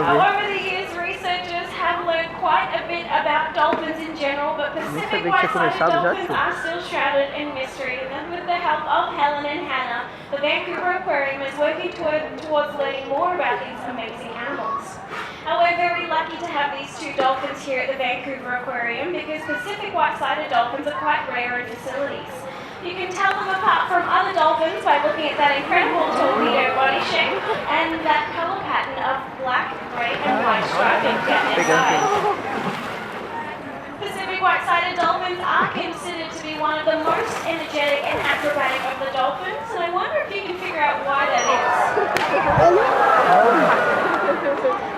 Over the years, researchers have learned quite a bit about dolphins in general, but Pacific white-sided dolphins are still shrouded in mystery. And with the help of Helen and Hannah, the Vancouver Aquarium is working towards learning more about these amazing animals. And we're very lucky to have these two dolphins here at the Vancouver Aquarium because Pacific white-sided dolphins are quite rare in facilities. You can tell them apart from other dolphins by looking at that incredible torpedo body shape and that colour pattern of black, grey and white striping down their sides. Pacific white-sided dolphins are considered to be one of the most energetic and acrobatic of the dolphins, and I wonder if you can figure out why that is.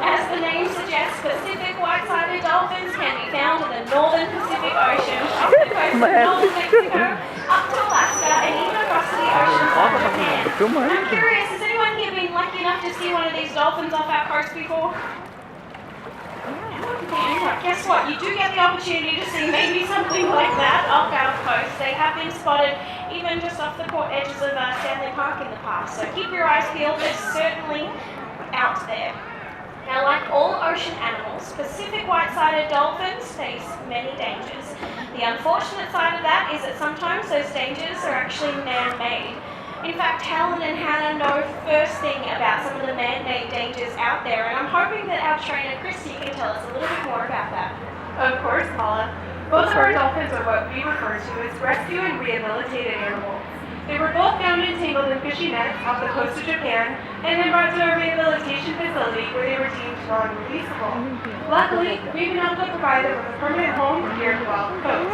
As the name suggests, Pacific white-sided dolphins can be found in the northern Pacific Ocean, off the coast of northern Mexico, up to Alaska, and even across the oceans of Japan. I'm curious, has anyone here been lucky enough to see one of these dolphins off our coast before? Guess what? You do get the opportunity to see maybe something like that off our coast. They have been spotted even just off the edges of Stanley Park in the past. So keep your eyes peeled. They're certainly out there. Now, like all ocean animals, Pacific white-sided dolphins face many dangers. The unfortunate side of that is that sometimes those dangers are actually man-made. In fact, Helen and Hannah know first thing about some of the man-made dangers out there, and I'm hoping that our trainer Christy can tell us a little bit more about that. Of course, Paula. Both of our dolphins are what we refer to as rescue and rehabilitated animals. They were both found entangled in fishing nets off the coast of Japan and then brought to a rehabilitation facility where they were deemed non-releasable. Luckily, we've been able to provide them with a permanent home here at the Wild Coast.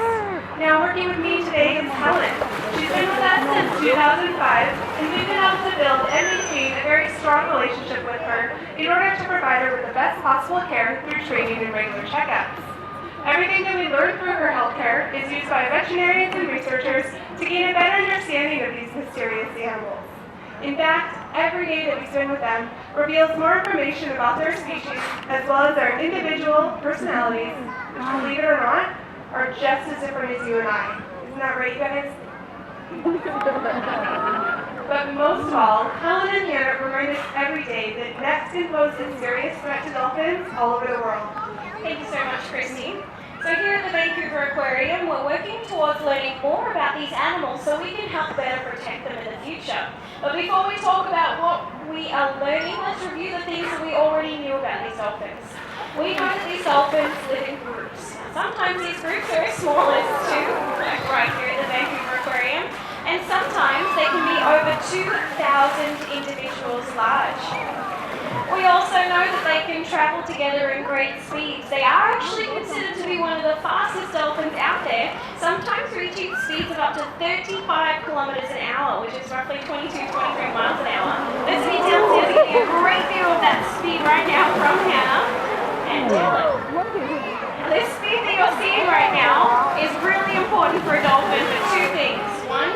Now, working with me today is Helen. She's been with us since 2005, and we've been able to build and maintain a very strong relationship with her in order to provide her with the best possible care through training and regular checkups. Everything that we learned through her healthcare is used by veterinarians and researchers to gain a better understanding of these mysterious animals. In fact, every day that we spend with them reveals more information about their species as well as their individual personalities, which, believe it or not, are just as different as you and I. Isn't that right, you guys? But most of all, Helen and Hannah remind us every day that nets can pose a serious threat to dolphins all over the world. Thank you so much, Christy. So here at the Vancouver Aquarium, we're working towards learning more about these animals so we can help better protect them in the future. But before we talk about what we are learning, let's review the things that we already knew about these dolphins. We know that these dolphins live in groups. Sometimes these groups are as small as 2, like right here at the Vancouver Aquarium, and sometimes they can be over 2,000 individuals large. We also know that they can travel together in great speeds. They are actually considered to be one of the fastest dolphins out there, sometimes reaching speeds of up to 35 kilometers an hour, which is roughly 23 miles an hour. Let's be downstairs getting a great view of that speed right now from Hannah and Dylan. This speed that you're seeing right now is really important for a dolphin for 2 things. One,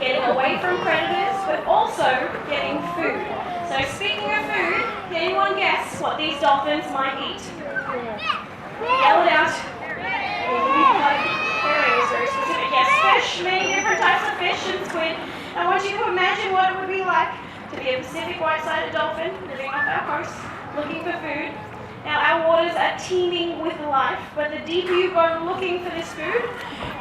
getting away from predators, but also getting food. So speaking of food, can anyone guess what these dolphins might eat? Yell it out. Very specific. Yes, fish, many different types of fish and squid. I want you to imagine what it would be like to be a Pacific white-sided dolphin living off our coast, looking for food. Now, our waters are teeming with life, but the deeper you go looking for this food,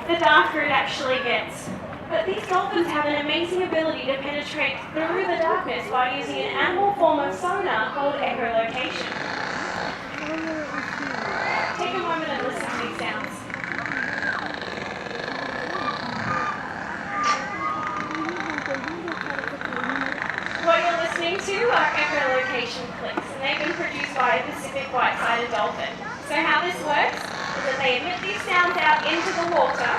the darker it actually gets. But these dolphins have an amazing ability to penetrate through the darkness by using an animal form of sonar called echolocation. Take a moment and listen to these sounds. What you're listening to are echolocation clicks, and they've been produced by a Pacific white-sided dolphin. So how this works is that they emit these sounds out into the water.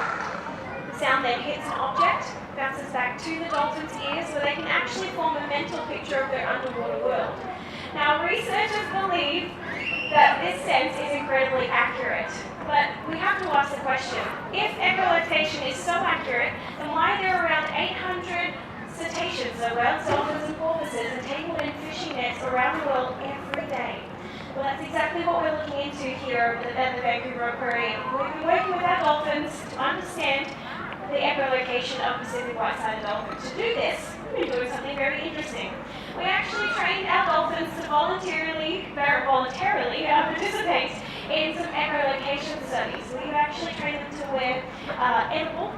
The sound then hits an object, bounces back to the dolphin's ears, where they can actually form a mental picture of their underwater world. Now, researchers believe that this sense is incredibly accurate, but we have to ask the question, if echolocation is so accurate, then why are there around 800 cetaceans, so whales, dolphins and porpoises, entangled in fishing nets around the world every day? Well, that's exactly what we're looking into here at the Vancouver Aquarium. We've been working with our dolphins to understand the echolocation of Pacific white-sided dolphins. To do this, we've been doing something very interesting. We actually trained our dolphins to voluntarily in some echolocation studies. We've actually trained them to wear edible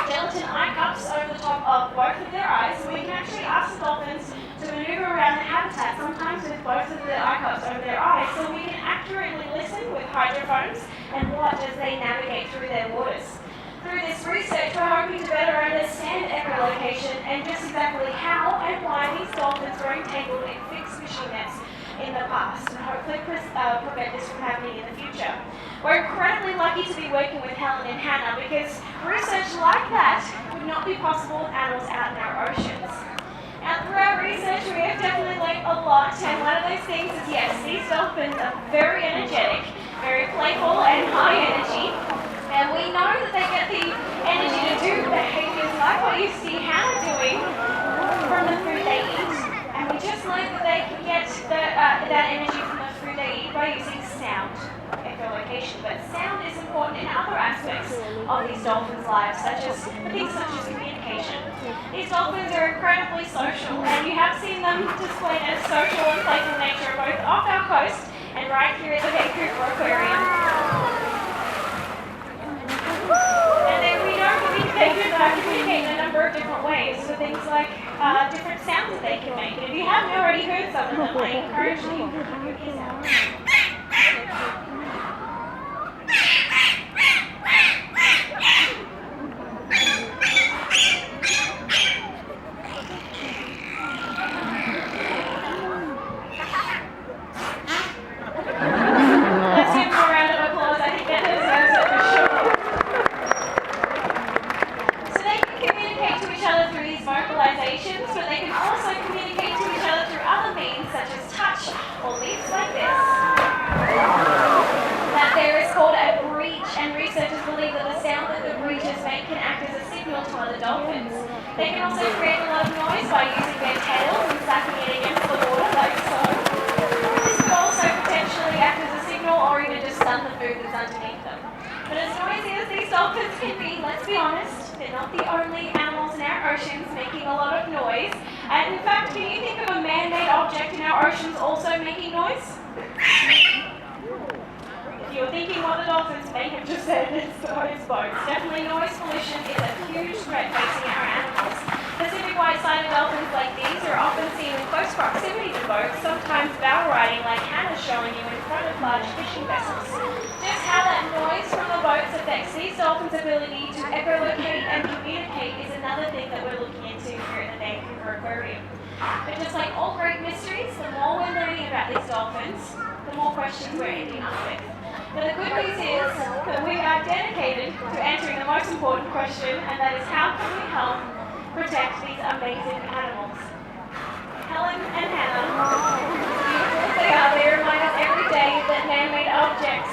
gelatin eye cups over the top of both of their eyes, so we can actually ask the dolphins to maneuver around the habitat, sometimes with both of the eye cups over their eyes, so we can accurately listen with hydrophones and watch as they navigate through their waters. Through this research, we're hoping to better understand echolocation and just exactly how and why these dolphins were entangled in fixed fishing nets in the past, and hopefully prevent this from happening in the future. We're incredibly lucky to be working with Helen and Hannah because research like that would not be possible with animals out in our oceans. Now, through our research, we have definitely learned a lot, and one of those things is, yes, these dolphins are very energetic, very playful and high energy, and we know that they get the energy to do behaviors like what you see Hannah doing from the food they eat. And we just learned that they can get that energy from the food they eat by using sound echolocation. But sound is important in other aspects of these dolphins' lives, things such as communication. These dolphins are incredibly social, and you have seen them display their social and playful nature both off our coast and right here at the Vancouver Aquarium. And then we know that they can communicate in a number of different ways, so things like different sounds that they can make. And if you haven't already heard some of them, I encourage you to put your ears out. Let's give them a round of applause. I think that deserves it for sure. So they can communicate to each other through these vocalizations, but they can also communicate to each other through other means such as touch or leaps like this. That there is called a breach, and researchers believe that the sound that the breaches make can act as a signal to other dolphins. They can also create a lot of noise by using their tails and slapping it against the water like so. This could also potentially act as a signal or even just stun the food that's underneath them. But as noisy as these dolphins can be, let's be honest, they're not the only animals in our oceans making a lot of noise. And in fact, can you think of a man-made object in our oceans also making noise? If you're thinking what the dolphins may have just said, it's those boats. Definitely noise pollution is a huge threat facing our animals. Pacific white-sided dolphins like these are often seen in close proximity to boats, sometimes bow riding like Hannah's showing you in front of large fishing vessels. Just how that noise from the boats affects these dolphins' ability to echolocate and communicate is another thing that we're looking into here at the Vancouver Aquarium. But just like all great mysteries, the more we're learning about these dolphins, the more questions we're ending up with. But the good news is that we are dedicated to answering the most important question, and that is how can we help protect these amazing animals? Helen and Hannah, beautiful as they are, they remind us every day that man-made objects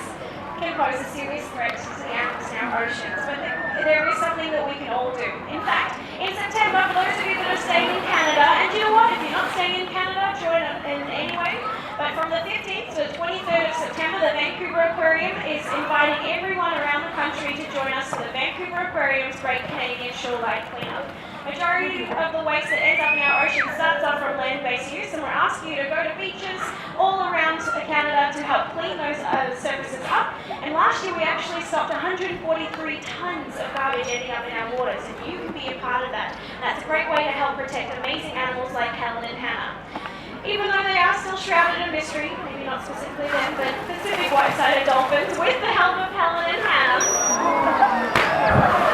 can pose a serious threat to the animals in our oceans. But there is something that we can all do. In fact, in September, for those of you that are staying in Canada, and you know what, if you're not staying in Canada, join in anyway. But from the 15th to the 23rd of September, the Vancouver Aquarium is inviting everyone around the country to join us for the Vancouver Aquarium's Great Canadian Shoreline Cleanup. Majority of the waste that ends up in our ocean starts off from land-based use, and we're asking you to go to beaches all around Canada to help clean those surfaces up. And last year we actually stopped 143 tons of garbage ending up in our waters, and you can be a part of that. And that's a great way to help protect amazing animals like Helen and Hannah. Even though they are still shrouded in mystery, maybe not specifically them, but Pacific white-sided dolphins, with the help of Helen and Hannah,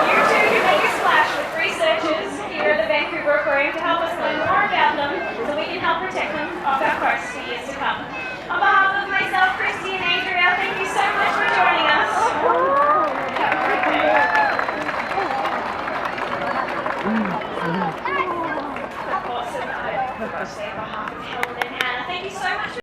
you too can make a splash with researchers here at the Vancouver Aquarium to help us learn more about them so we can help protect them off our coast for years to